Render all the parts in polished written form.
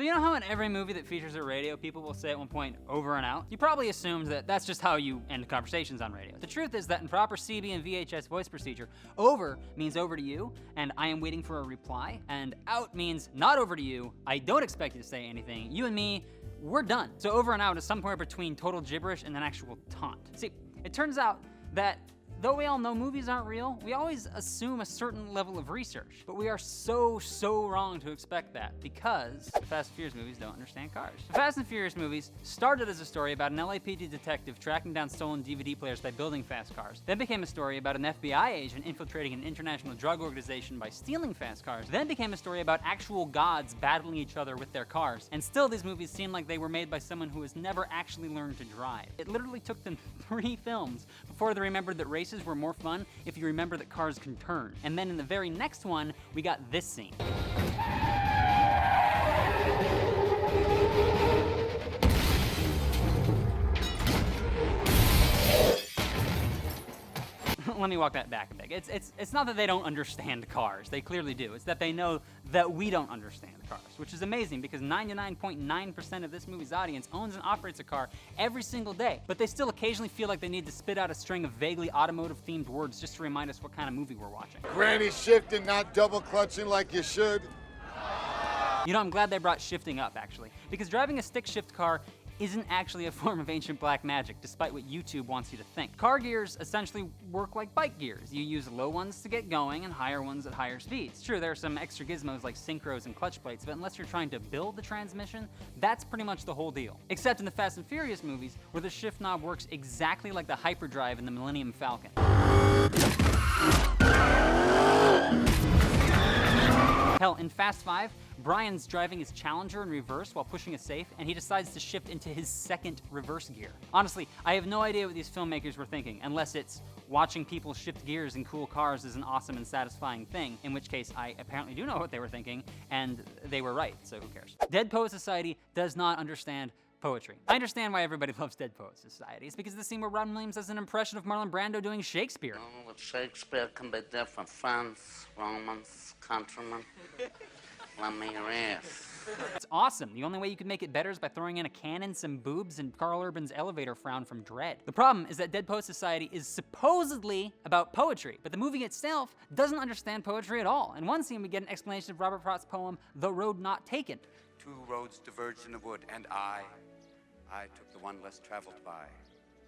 So you know how in every movie that features a radio, people will say at one point, over and out? You probably assumed that that's just how you end conversations on radio. The truth is that in proper CB and VHS voice procedure, over means over to you, and I am waiting for a reply, and out means not over to you, I don't expect you to say anything, you and me, we're done. So over and out is somewhere between total gibberish and an actual taunt. See, it turns out that though we all know movies aren't real, we always assume a certain level of research. But we are so wrong to expect that, because the Fast and Furious movies don't understand cars. The Fast and Furious movies started as a story about an LAPD detective tracking down stolen DVD players by building fast cars, then became a story about an FBI agent infiltrating an international drug organization by stealing fast cars, then became a story about actual gods battling each other with their cars, and still these movies seem like they were made by someone who has never actually learned to drive. It literally took them 3 films before they remembered that races were more fun if you remember that cars can turn. And then in the very next one, we got this scene. Let me walk that back a bit. It's not that they don't understand cars. They clearly do. It's that they know that we don't understand cars, which is amazing because 99.9% of this movie's audience owns and operates a car every single day, but they still occasionally feel like they need to spit out a string of vaguely automotive-themed words just to remind us what kind of movie we're watching. Granny shifting, not double clutching like you should. You know, I'm glad they brought shifting up, actually, because driving a stick-shift car isn't actually a form of ancient black magic, despite what YouTube wants you to think. Car gears essentially work like bike gears. You use low ones to get going and higher ones at higher speeds. True, there are some extra gizmos like synchros and clutch plates, but unless you're trying to build the transmission, that's pretty much the whole deal. Except in the Fast and Furious movies, where the shift knob works exactly like the hyperdrive in the Millennium Falcon. Hell, in Fast 5, Brian's driving his Challenger in reverse while pushing a safe, and he decides to shift into his second reverse gear. Honestly, I have no idea what these filmmakers were thinking, unless it's watching people shift gears in cool cars is an awesome and satisfying thing, in which case I apparently do know what they were thinking, and they were right, so who cares. Dead Poet Society does not understand poetry. I understand why everybody loves Dead Poet Society. It's because of the scene where Robin Williams does an impression of Marlon Brando doing Shakespeare. Oh, with Shakespeare can be different. Friends, Romans, countrymen. Let me rest. It's awesome. The only way you could make it better is by throwing in a cannon, some boobs, and Carl Urban's elevator frown from Dread. The problem is that Dead Poet Society is supposedly about poetry, but the movie itself doesn't understand poetry at all. In one scene, we get an explanation of Robert Frost's poem, The Road Not Taken. 2 roads diverged in a wood, and I took the one less traveled by,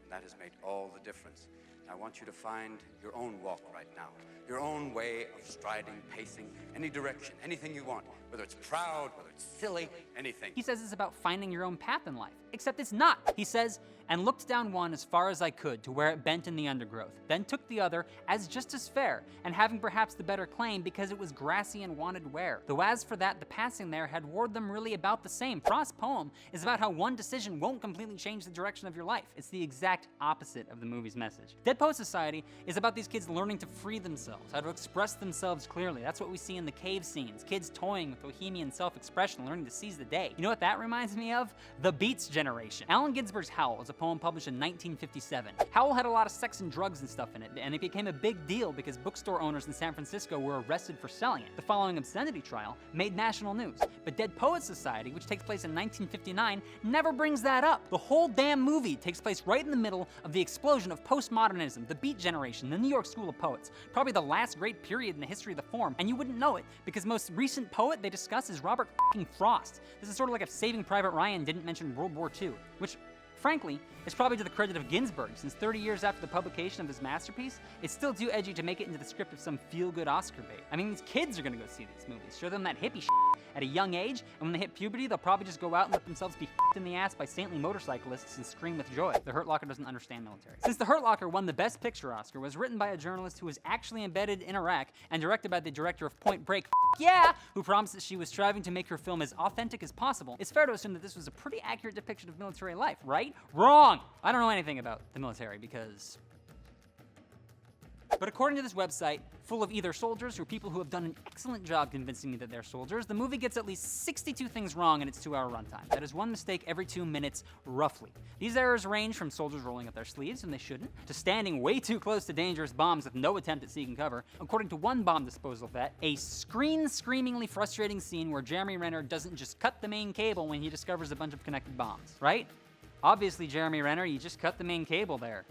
and that has made all the difference. I want you to find your own walk right now, your own way of striding, pacing, any direction, anything you want, whether it's proud, whether it's silly, anything. He says it's about finding your own path in life, except it's not. He says, and looked down one as far as I could to where it bent in the undergrowth, then took the other as just as fair, and having perhaps the better claim because it was grassy and wanted wear. Though as for that, the passing there had ward them really about the same. Frost's poem is about how one decision won't completely change the direction of your life. It's the exact opposite of the movie's message. Dead Poet Society is about these kids learning to free themselves, how to express themselves clearly. That's what we see in the cave scenes, kids toying with bohemian self-expression, learning to seize the day. You know what that reminds me of? The Beats generation. Allen Ginsberg's Howl is a poem published in 1957. Howl had a lot of sex and drugs and stuff in it, and it became a big deal because bookstore owners in San Francisco were arrested for selling it. The following obscenity trial made national news, but Dead Poet Society, which takes place in 1959, never brings that up. The whole damn movie takes place right in the middle of the explosion of postmodernism, the Beat generation, the New York School of Poets, probably the last great period in the history of the form, and you wouldn't know it because the most recent poet they discuss is Robert f***ing Frost. This is sort of like if Saving Private Ryan didn't mention World War II, which frankly, it's probably to the credit of Ginsberg, since 30 years after the publication of his masterpiece, it's still too edgy to make it into the script of some feel-good Oscar bait. I mean, these kids are gonna go see these movies, show them that hippie shit at a young age, and when they hit puberty, they'll probably just go out and let themselves be f***ed in the ass by saintly motorcyclists and scream with joy. The Hurt Locker doesn't understand military. Since The Hurt Locker won the Best Picture Oscar, was written by a journalist who was actually embedded in Iraq and directed by the director of Point Break, yeah, who promised that she was striving to make her film as authentic as possible, it's fair to assume that this was a pretty accurate depiction of military life, right? Wrong! I don't know anything about the military because But according to this website, full of either soldiers or people who have done an excellent job convincing me that they're soldiers, the movie gets at least 62 things wrong in its 2-hour runtime. That is one mistake every 2 minutes, roughly. These errors range from soldiers rolling up their sleeves when they shouldn't, to standing way too close to dangerous bombs with no attempt at seeking cover. According to one bomb disposal vet, a screamingly frustrating scene where Jeremy Renner doesn't just cut the main cable when he discovers a bunch of connected bombs, right? Obviously, Jeremy Renner, you just cut the main cable there,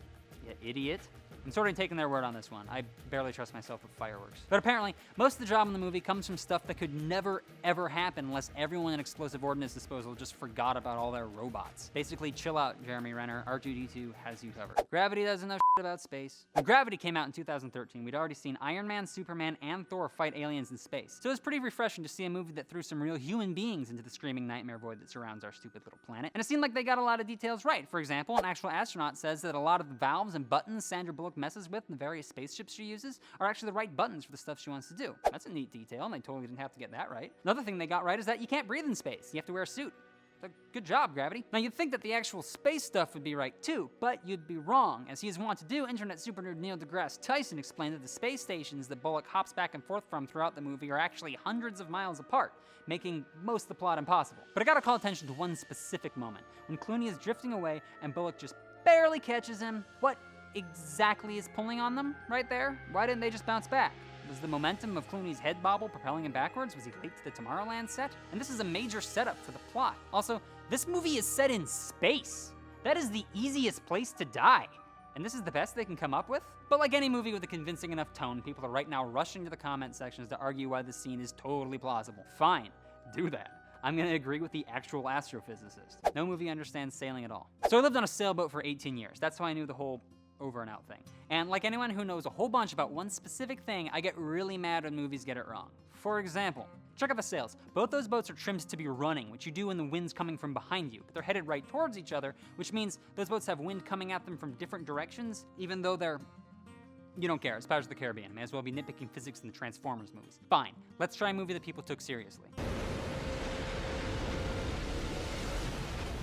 you idiot. I'm sort of taking their word on this one. I barely trust myself with fireworks. But apparently, most of the drama in the movie comes from stuff that could never, ever happen unless everyone in Explosive Ordnance Disposal just forgot about all their robots. Basically, chill out, Jeremy Renner. R2-D2 has you covered. Gravity doesn't know shit about space. When Gravity came out in 2013, we'd already seen Iron Man, Superman, and Thor fight aliens in space. So it was pretty refreshing to see a movie that threw some real human beings into the screaming nightmare void that surrounds our stupid little planet. And it seemed like they got a lot of details right. For example, an actual astronaut says that a lot of the valves and buttons Sandra Bullock messes with in the various spaceships she uses are actually the right buttons for the stuff she wants to do. That's a neat detail, and they totally didn't have to get that right. Another thing they got right is that you can't breathe in space. You have to wear a suit. So good job, Gravity. Now, you'd think that the actual space stuff would be right too, but you'd be wrong. As he is wont to do, internet super nerd Neil deGrasse Tyson explained that the space stations that Bullock hops back and forth from throughout the movie are actually hundreds of miles apart, making most of the plot impossible. But I gotta call attention to one specific moment, when Clooney is drifting away and Bullock just barely catches him. What exactly is pulling on them right there? Why didn't they just bounce back? Was the momentum of Clooney's head bobble propelling him backwards? Was he late to the Tomorrowland set? And this is a major setup for the plot. Also, this movie is set in space. That is the easiest place to die. And this is the best they can come up with? But like any movie with a convincing enough tone, people are right now rushing to the comment sections to argue why this scene is totally plausible. Fine, do that. I'm gonna agree with the actual astrophysicist. No movie understands sailing at all. So I lived on a sailboat for 18 years. That's how I knew the whole over and out thing. And like anyone who knows a whole bunch about one specific thing, I get really mad when movies get it wrong. For example, check out the sails. Both those boats are trimmed to be running, which you do when the wind's coming from behind you, but they're headed right towards each other, which means those boats have wind coming at them from different directions, even though they're... You don't care, it's Pirates of the Caribbean. May as well be nitpicking physics in the Transformers movies. Fine, let's try a movie that people took seriously.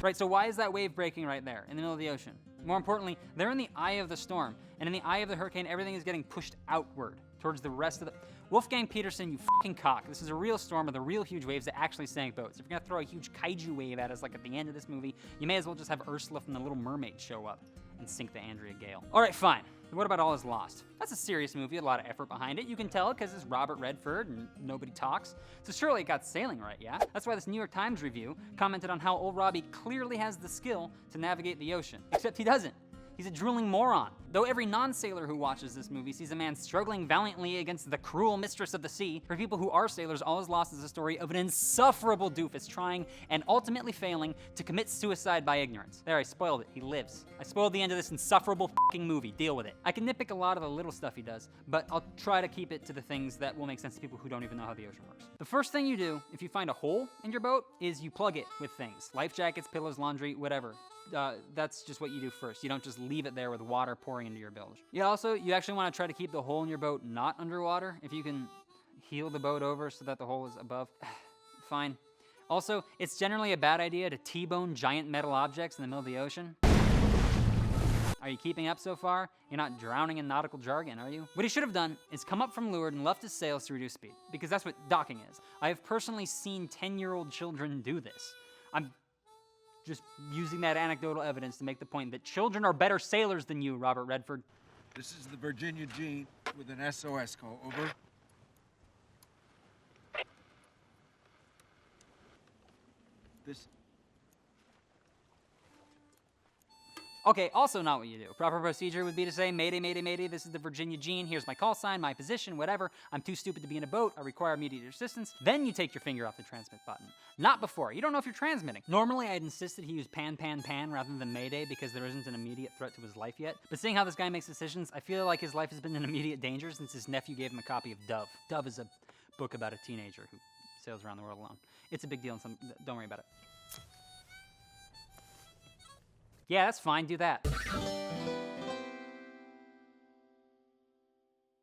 Right, so why is that wave breaking right there, in the middle of the ocean? More importantly, they're in the eye of the storm, and in the eye of the hurricane, everything is getting pushed outward, towards the rest of the... Wolfgang Peterson, you fucking cock. This is a real storm with the real huge waves that actually sank boats. If you're gonna throw a huge kaiju wave at us like at the end of this movie, you may as well just have Ursula from The Little Mermaid show up and sink the Andrea Gale. All right, fine. What about All Is Lost? That's a serious movie, a lot of effort behind it. You can tell because it's Robert Redford and nobody talks. So surely it got sailing right, yeah? That's why this New York Times review commented on how old Robbie clearly has the skill to navigate the ocean. Except he doesn't. He's a drooling moron. Though every non-sailor who watches this movie sees a man struggling valiantly against the cruel mistress of the sea, for people who are sailors, All Is Lost is a story of an insufferable doofus trying and ultimately failing to commit suicide by ignorance. There, I spoiled it. He lives. I spoiled the end of this insufferable fucking movie. Deal with it. I can nitpick a lot of the little stuff he does, but I'll try to keep it to the things that will make sense to people who don't even know how the ocean works. The first thing you do, if you find a hole in your boat, is you plug it with things. Life jackets, pillows, laundry, whatever. That's just what you do first. You don't just leave it there with water pouring into your bilge. Yeah, also, you actually want to try to keep the hole in your boat not underwater. If you can heel the boat over so that the hole is above, fine. Also, it's generally a bad idea to T-bone giant metal objects in the middle of the ocean. Are you keeping up so far? You're not drowning in nautical jargon, are you? What he should have done is come up from leeward and left his sails to reduce speed, because that's what docking is. I have personally seen 10-year-old children do this. I'm just using that anecdotal evidence to make the point that children are better sailors than you, Robert Redford. This is the Virginia Jean with an SOS call. Over. This... Okay, also not what you do. Proper procedure would be to say, Mayday, Mayday, Mayday, this is the Virginia Jean, here's my call sign, my position, whatever. I'm too stupid to be in a boat, I require immediate assistance. Then you take your finger off the transmit button. Not before, you don't know if you're transmitting. Normally I'd insist that he use pan, pan, pan rather than Mayday because there isn't an immediate threat to his life yet. But seeing how this guy makes decisions, I feel like his life has been in immediate danger since his nephew gave him a copy of Dove. Dove is a book about a teenager who sails around the world alone. It's a big deal, and don't worry about it. Yeah, that's fine, do that.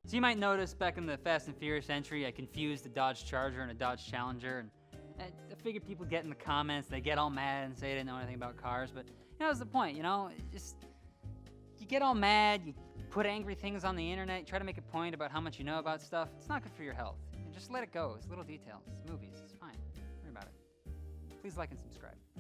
So you might notice back in the Fast and Furious entry, I confused a Dodge Charger and a Dodge Challenger, and I figured people get in the comments, they get all mad and say they didn't know anything about cars, but you know, that's the point, you know, You get all mad, you put angry things on the internet, you try to make a point about how much you know about stuff. It's not good for your health. And just let it go. It's little details. It's movies. It's fine. Don't worry about it. Please like and subscribe.